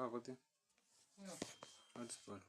Agoti. That's good.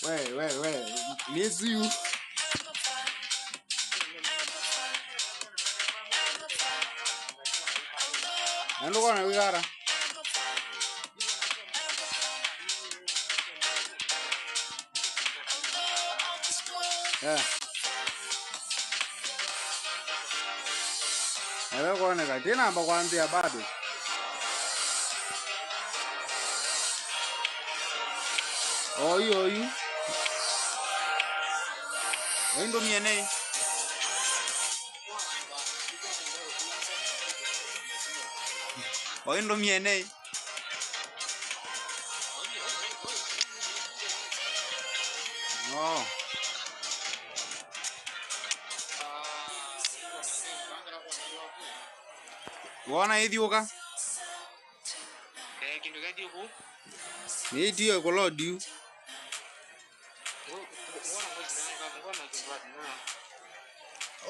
Wait. Miss you. And look on we got her. Yeah. I don't want to get in. I'm going to about it. Oh, you. When do me a name? When do me a name? Oh. Wanna eat yoga? Need you a color, do you?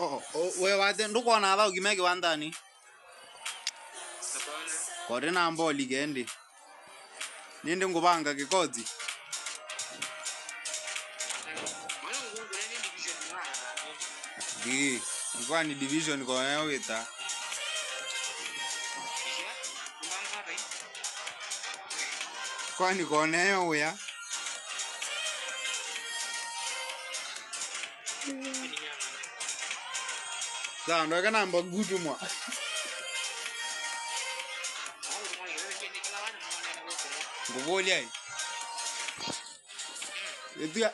Oh, where I then look on allow you make one Danny. Got an ambo legendi. Ninding Gubanga Gikozi. The one division going with that. Kwani kone wea za ndo kana mba gutu mwa ngoboli ai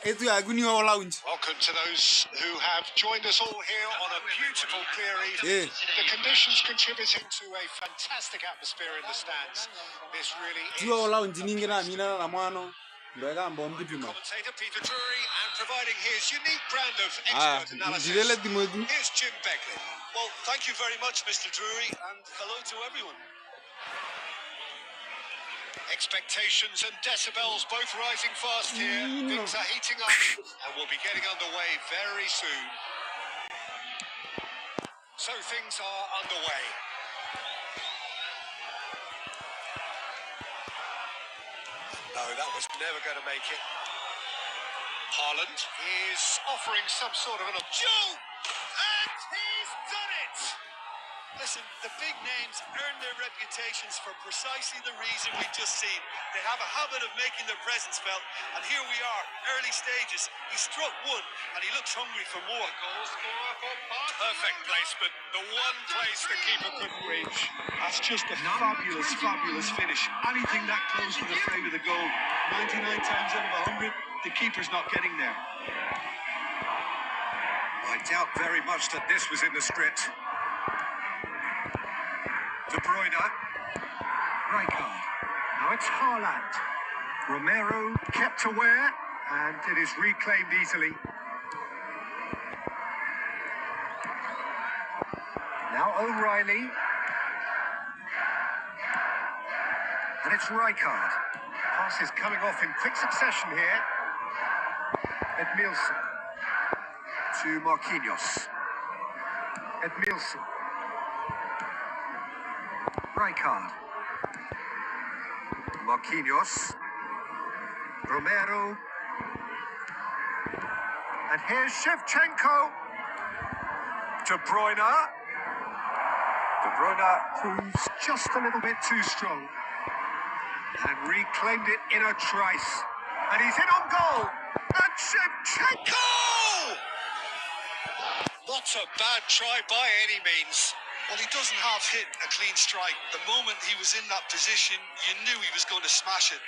etu aguni wa lounge. Welcome to those who have joined us all here on a beautiful clear evening. The conditions contributing to a fantastic atmosphere in the stands. This really is. Tuwa lounge ningina mina na mwano ndo ega mba mbipi mwa. Commentator Peter Drury and providing his unique brand of expert analysis. Here's Jim Begley. Well, thank you very much, Mr. Drury, and hello to everyone. Expectations and decibels both rising fast here. Things are heating up and we'll be getting underway very soon. So things are underway. No, that was never going to make it. Haaland is offering some sort of an Joe! And he's done it! Listen, the big names earn their reputations for precisely the reason we've just seen. They have a habit of making their presence felt, and here we are, early stages. He struck one, and he looks hungry for more. Perfect placement, the one place the keeper couldn't reach. That's just a fabulous, fabulous finish. Anything that close to the frame of the goal, 99 times out of 100, the keeper's not getting there. I doubt very much that this was in the script. De Bruyne. Rijkaard. Now it's Haaland. Romero kept aware, and it is reclaimed easily. Now O'Reilly. And it's Rijkaard. Pass is coming off in quick succession here. Edmilson. To Marquinhos. Edmilson. Rijkaard. Marquinhos. Romero. And here's Shevchenko. De Bruyne. De Bruyne Proves just a little bit too strong. And reclaimed it in a trice. And he's in on goal. And Shevchenko! Not a bad try by any means. Well, he doesn't half hit a clean strike. The moment he was in that position, you knew he was going to smash it.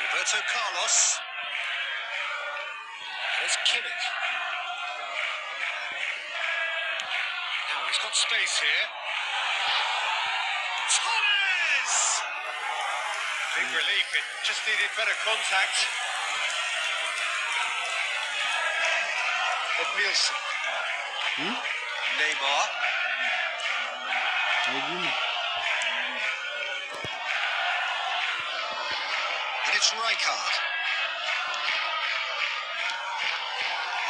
Roberto Carlos. There's Kimmich. Now he's got space here. Torres! Big relief, it just needed better contact. Edmilson. Neymar. And it's Rijkaard.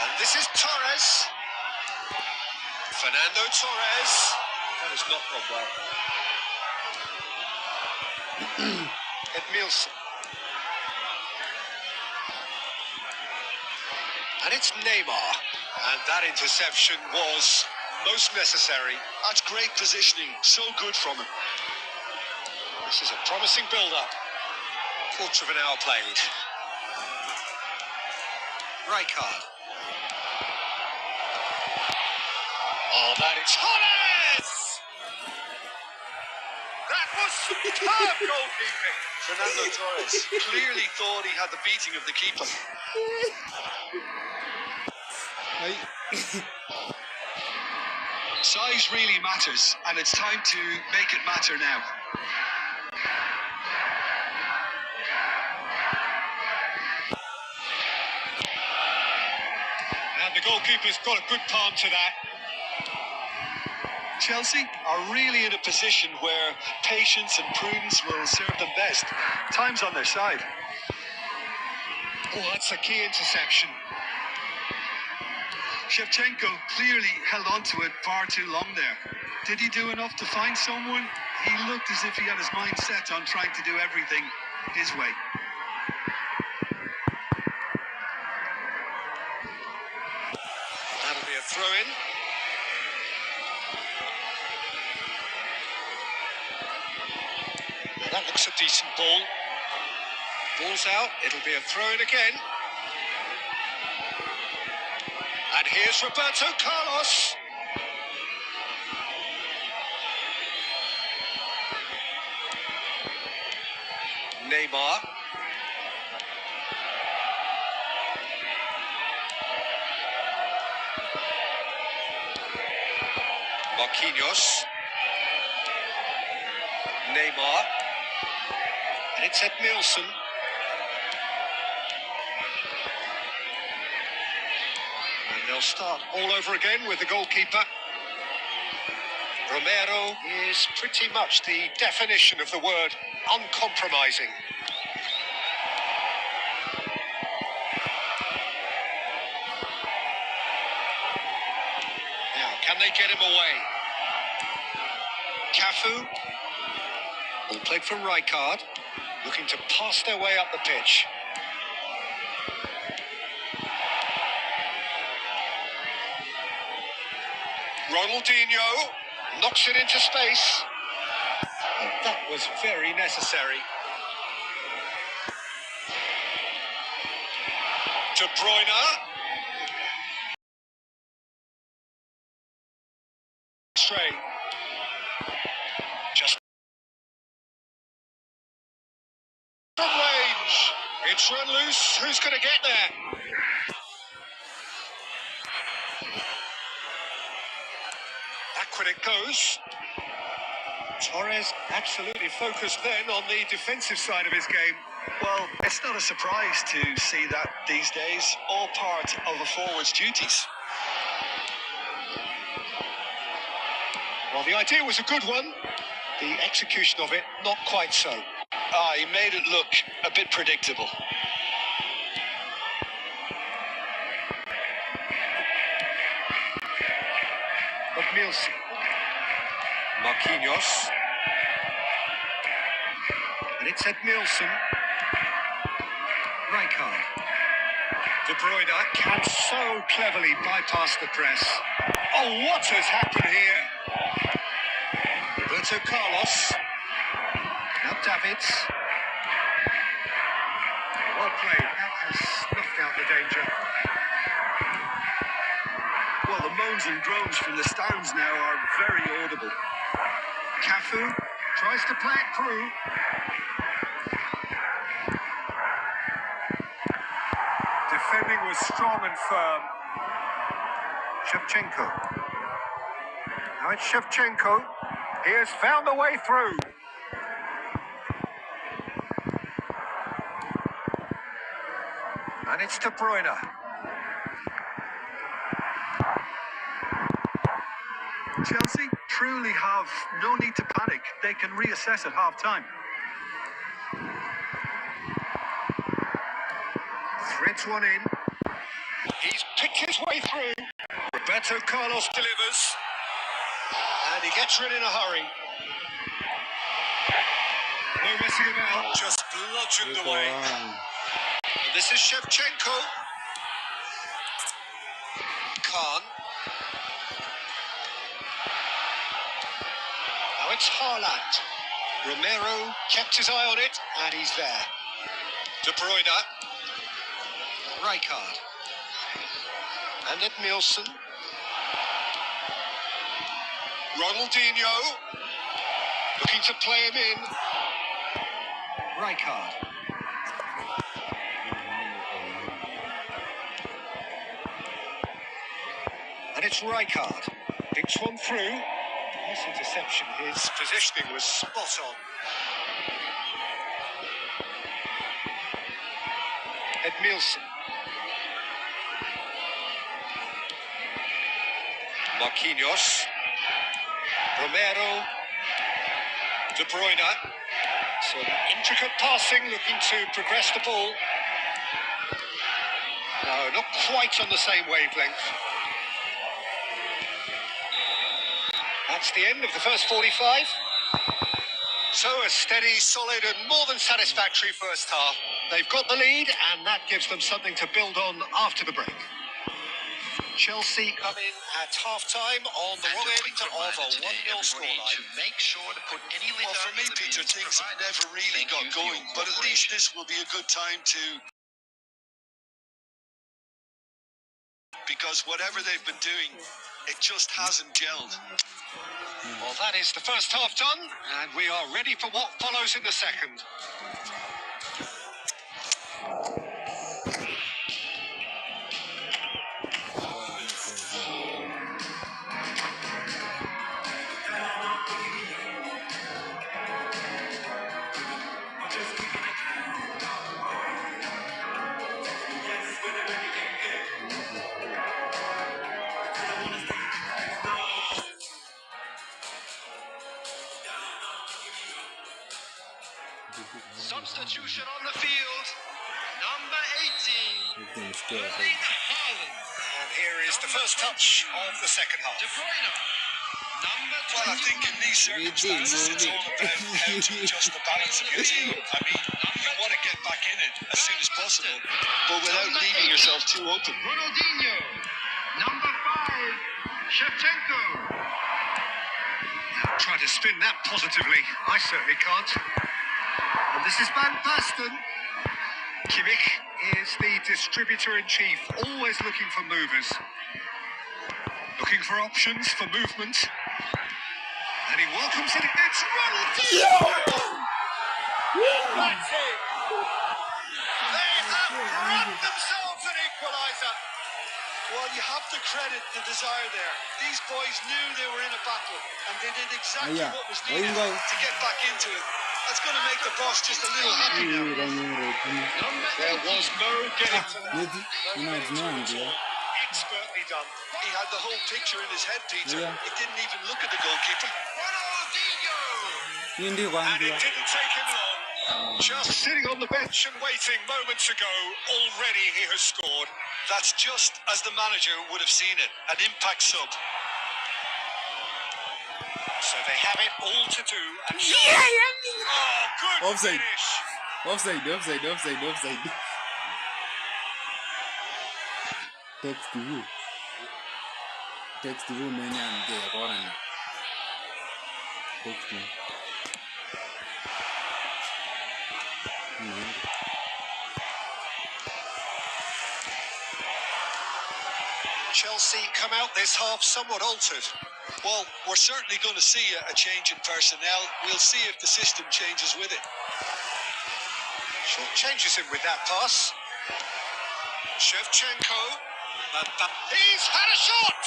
And this is Torres. Fernando Torres. That has not gone well. Edmilson. And it's Neymar. And that interception was most necessary. That's great positioning. So good from him. This is a promising build-up. Quarter of an hour played. Rijkaard. Oh, that is Torres! That was superb goalkeeping. Fernando Torres clearly thought he had the beating of the keeper. Size really matters, and it's time to make it matter now. And the goalkeeper's got a good palm to that. Chelsea are really in a position where patience and prudence will serve them best. Time's on their side. Oh, that's a key interception. Shevchenko clearly held on to it far too long there. Did he do enough to find someone? He looked as if he had his mind set on trying to do everything his way. That'll be a throw-in. That looks a decent ball. Ball's out. It'll be a throw-in again. And here's Roberto Carlos. Neymar. Marquinhos. Neymar. And it's Edmilson. And they'll start all over again with the goalkeeper. Romero is pretty much the definition of the word uncompromising. Now, can they get him away? Cafu. Ball played for Rijkaard, looking to pass their way up the pitch. Ronaldinho knocks it into space. And that was very necessary. De Bruyne. Straight. Just from range. It's run loose. Who's going to get there? Back when it goes. Torres absolutely focused then on the defensive side of his game. Well, it's not a surprise to see that these days, all part of a forward's duties. Well, the idea was a good one. The execution of it, not quite so. He made it look a bit predictable. Nielsen. Marquinhos. And it's Nielsen. Rijkaard. De Bruyne can so cleverly bypass the press. Oh, what has happened here? Roberto Carlos. Now Davids. Well played. That has snuffed out the danger. Well, the moans and groans from the stands now are very audible. Cafu tries to play it through. Defending was strong and firm. Shevchenko. Now it's Shevchenko. He has found a way through. And it's De Bruyne. Chelsea truly have no need to panic. They can reassess at half-time. Threads one in. He's picked his way through. Roberto Carlos delivers. And he gets rid in a hurry. No messing about. Just bludgeoned away. And this is Shevchenko. Khan. Now it's Haaland. Romero kept his eye on it, and he's there. De Bruyne. Rijkaard. And at Nielsen. Ronaldinho. Looking to play him in. Rijkaard. And it's Rijkaard. Picks one through. Nice interception. His positioning was spot on. Ed Nielsen. Marquinhos. Romero. De Bruyne. Some intricate passing, looking to progress the ball. No, not quite on the same wavelength. That's the end of the first 45. So a steady, solid and more than satisfactory first half. They've got the lead and that gives them something to build on after the break. Chelsea come in at half-time on the wrong end of a 1-0 scoreline. Make sure to put any lid Well, for me, Peter, things have never really got going, but at least this will be a good time to... Because whatever they've been doing, it just hasn't gelled. Well, that is the first half done, and we are ready for what follows in the second. Substitution on the field. Number 18. Erling Haaland. And here is the first touch of the second half. De Bruyne. Number 21. Well, I think in these circumstances, it's all about how to adjust the balance of your team. I mean, you want to get back in it as soon as possible, but without leaving yourself too open. Ronaldinho. Number 5. Shevchenko. Try to spin that positively. I certainly can't. And this is Van Basten. Kimmich is the distributor-in-chief, always looking for movers. Looking for options for movement. And he welcomes it. It's Ronald. That's it. They have grabbed themselves an equaliser. Well, you have to credit the desire there. These boys knew they were in a battle, and they did exactly what was needed to get back into it. That's going to make the boss just a little happy now. There was no getting to that. Expertly done. He had the whole picture in his head, Peter. He didn't even look at the goalkeeper. And it didn't take him long. Just Sitting on the bench and waiting moments ago, already he has scored. That's just as the manager would have seen it. An impact sub. So they have it all to do. And good Offside. finish. Offside. Text you menyan ke koran. Text you. Chelsea come out this half somewhat altered. Well, we're certainly going to see a change in personnel. We'll see if the system changes with it. Short changes him with that pass. Shevchenko. He's had a shot!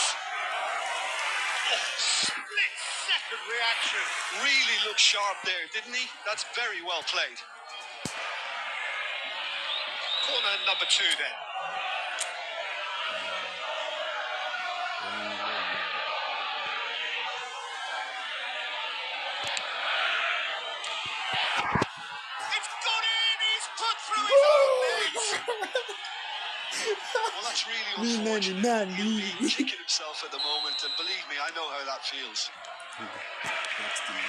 Split second reaction. Really looked sharp there, didn't he? That's very well played. Corner number 2 then. It's gone in! He's put through his own net! Well, that's really unfortunate. He'll be kicking himself at the moment, and believe me, I know how that feels.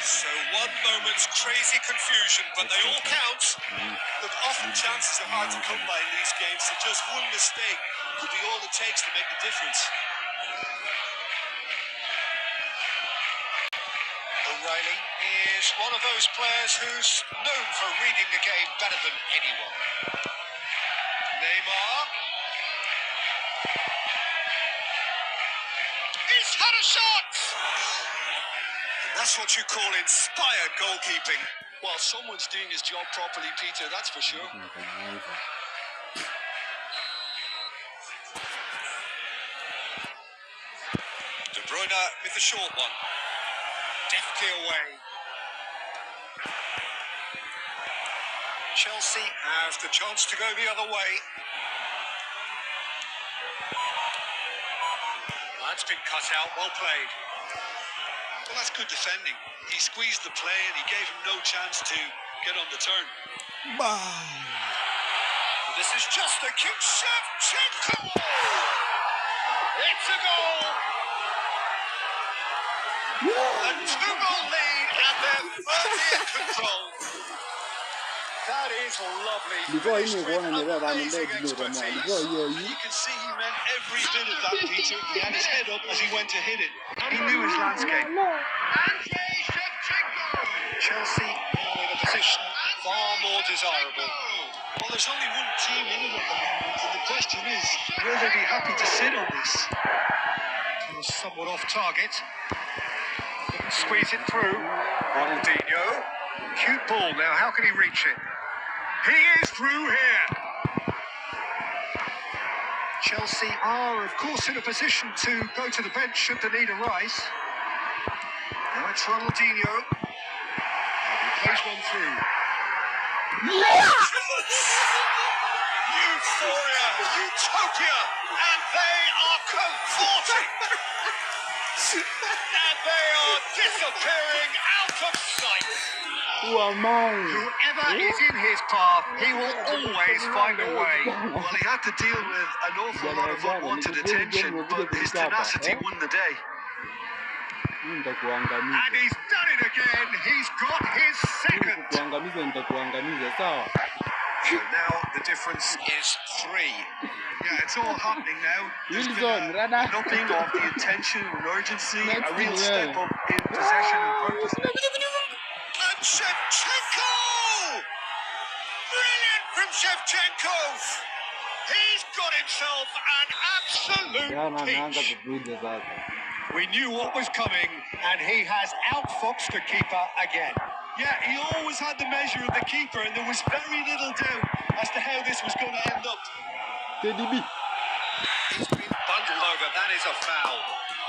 So one moment's crazy confusion, but they all count. Look, often chances are hard to come by in these games, so just one mistake could be all it takes to make the difference. O'Reilly is one of those players who's known for reading the game better than anyone. Neymar. He's had a shot! That's what you call inspired goalkeeping. Well, someone's doing his job properly, Peter, that's for sure. De Bruyne with the short one. Deftly away. Chelsea have the chance to go the other way. That's been cut out, well played. Well, that's good defending. He squeezed the play and he gave him no chance to get on the turn. This is just a kick. Shevchenko! It's a goal! A 2-goal lead and they're firmly in control. That is lovely. Finished with amazing expertise. You can see he meant every bit of that, Peter. He had his head up as he went to hit it. He knew his landscape. Andrei Shevchenko! Chelsea are in a position far more desirable. Well, there's only one team in it at the moment, and the question is, will they be happy to sit on this? He was somewhat off target. Couldn't squeeze it through. Ronaldinho. Cute ball now. How can he reach it? He is through here. Chelsea are, of course, in a position to go to the bench should the need arise. Now it's Ronaldinho. And he plays one through. Euphoria, utopia, and they are cavorting. And they are disappearing out of sight. Whoever is in his path, he will always find a way. Well, he had to deal with an awful lot of unwanted attention, but his tenacity won the day. And he's done it again. He's got his second. So now the difference is 3. Yeah, it's all happening now. There's been nothing of the attention and urgency, a real step up in possession and purpose. And Shevchenko! Brilliant from Shevchenko! He's got himself an absolute peach. We knew what was coming, and he has outfoxed the keeper again. Yeah, he always had the measure of the keeper, and there was very little doubt as to how this was going to end up. He's been bundled over. That is a foul.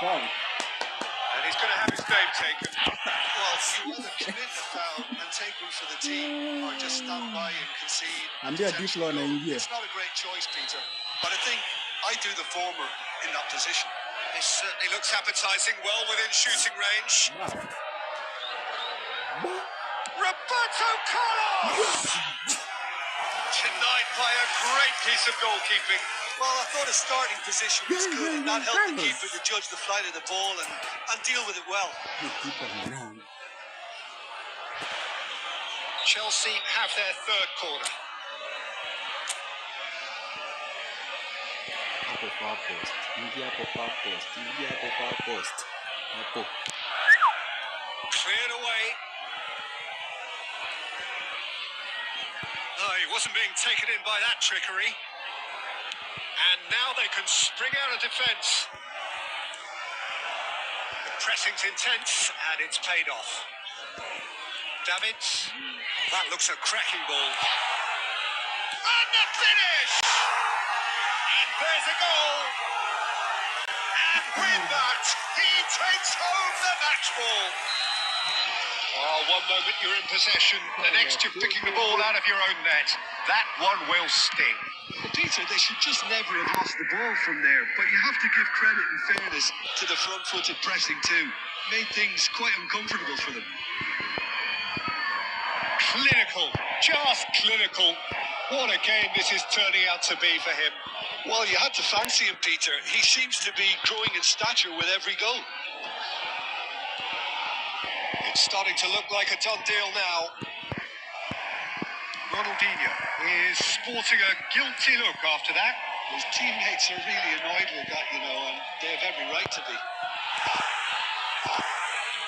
And he's going to have his name taken. Well, you either commit the foul and take one for the team, or just stand by and concede. It's not a great choice, Peter, but I think I do the former in that position. This certainly looks appetising, well within shooting range. Roberto Carlos! Denied by a great piece of goalkeeping. Well, I thought his starting position was good, and that helped the keeper to judge the flight of the ball and deal with it well. Chelsea have their third corner. Cleared away. Oh, he wasn't being taken in by that trickery. And now they can spring out of defence. The pressing's intense, and it's paid off. Davids. That looks a cracking ball. And the finish! And there's a goal. And with that, he takes home the match ball. Well, one moment you're in possession, the next you're picking the ball out of your own net. That one will sting. Well, Peter, they should just never have lost the ball from there, but you have to give credit and fairness to the front-footed pressing too. Made things quite uncomfortable for them. Clinical, just clinical. What a game this is turning out to be for him. Well, you had to fancy him, Peter. He seems to be growing in stature with every goal. It's starting to look like a done deal now. Ronaldinho is sporting a guilty look after that. His teammates are really annoyed with that, you know, and they have every right to be.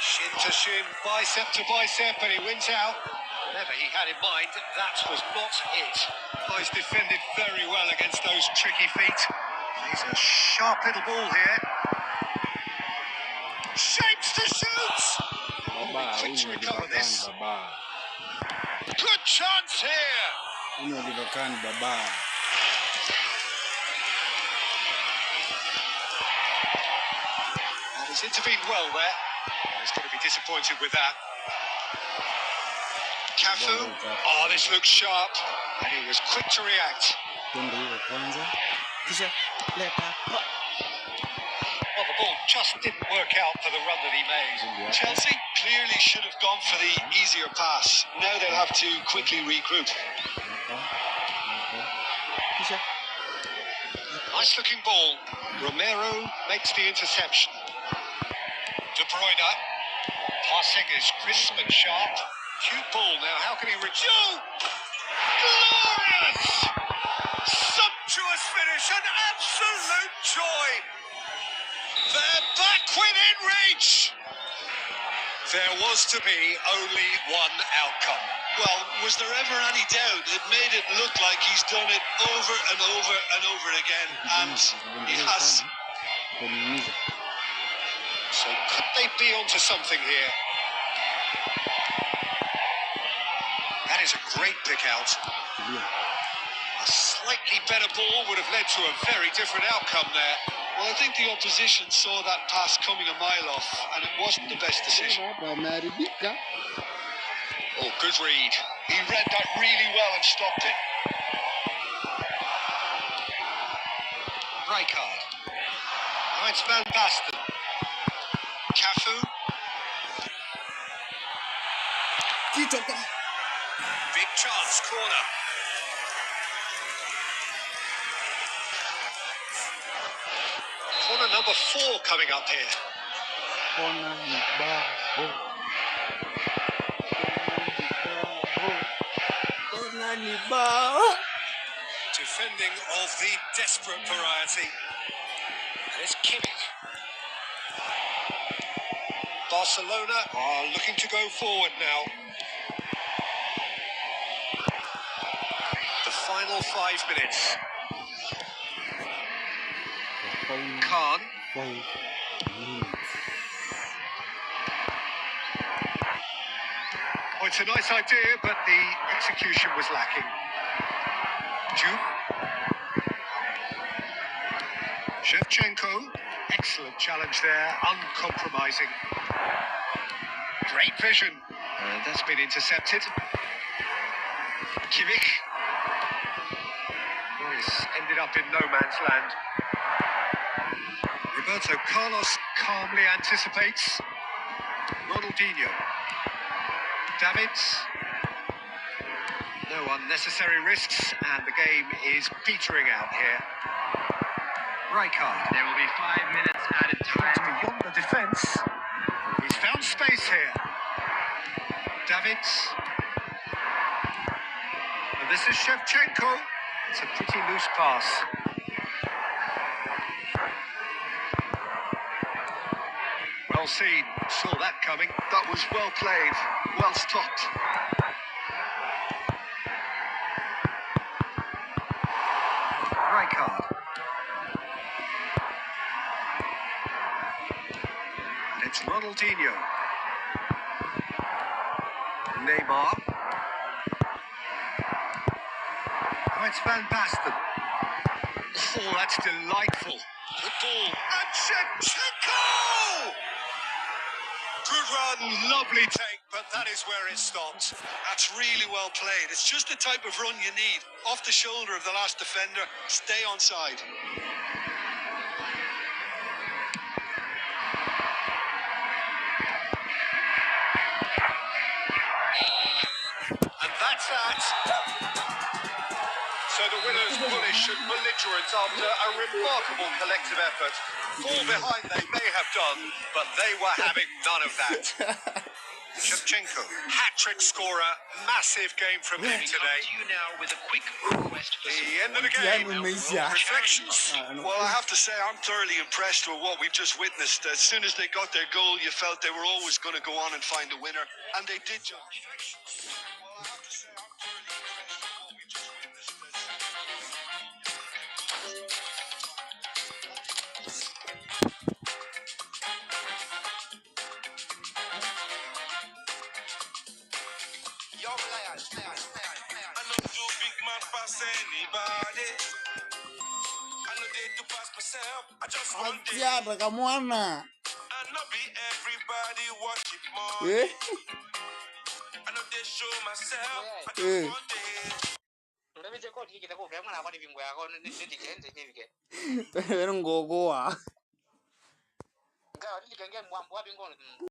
Shin to shin, bicep to bicep, and he wins out. Whatever he had in mind, that was not it. Oh, he's defended very well against those tricky feet. He's a sharp little ball here. Shapes to shoot! Quick to recover this. Good chance here! And he's intervened well there. He's going to be disappointed with that. Cafu. Oh, this looks sharp. And he was quick to react. Well, the ball just didn't work out for the run that he made. Chelsea clearly should have gone for the easier pass. Now they'll have to quickly regroup. Nice looking ball. Romero makes the interception. De Bruyne. Passing is crisp and sharp. Cute ball now. How can he reach? Oh! Glorious! Sumptuous finish. An absolute joy. They're back within reach. There was to be only one outcome. Well, was there ever any doubt? It made it look like he's done it over and over and over again, and he has. So could they be onto something here? That is a great pick out. A slightly better ball would have led to a very different outcome there. Well, I think the opposition saw that pass coming a mile off, and it wasn't the best decision. Oh, good read. He read that really well and stopped it. Rijkaard. Now it's Van Basten. Cafu. Big chance, corner. Corner number 4 coming up here. defending of the desperate variety. And it's Kimmich. Barcelona are looking to go forward now. The final 5 minutes. Khan. Oh, it's a nice idea, but the execution was lacking. Duke. Shevchenko. Excellent challenge there, uncompromising. Great vision. And that's been intercepted. Kimmich. This ended up in no man's land. Roberto Carlos calmly anticipates. Ronaldinho. Davids. No unnecessary risks, and the game is petering out here. Rijkaard. There will be 5 minutes added time. Beyond the defence. He's found space here. Davids. And this is Shevchenko. It's a pretty loose pass. Well seen. Saw that coming. That was well played, well stopped. Rijkaard. And it's Ronaldinho. Neymar. Oh, it's Van Basten. Oh, that's delightful. Good ball. And Shevchenko! Good run, lovely take, but that is where it stops. That's really well played. It's just the type of run you need. Off the shoulder of the last defender, stay on side. And that's that. So the winners bullish and belligerent after a remarkable collective effort. Fall behind they may have done, but they were having none of that. Shevchenko, hat-trick scorer, massive game from him today. You now with a quick request for The end of the game. Reflections? Well, I have to say I'm thoroughly impressed with what we've just witnessed. As soon as they got their goal, you felt they were always going to go on and find a winner, and they did just. Well, I have to say I'm thoroughly impressed with what we've just witnessed. Young lion. I know do big man pass anybody. I know they do pass myself. I just want it. Asiada kamwana. I know be everybody worship more. I know they show myself. I just want it. Pero ngogoa.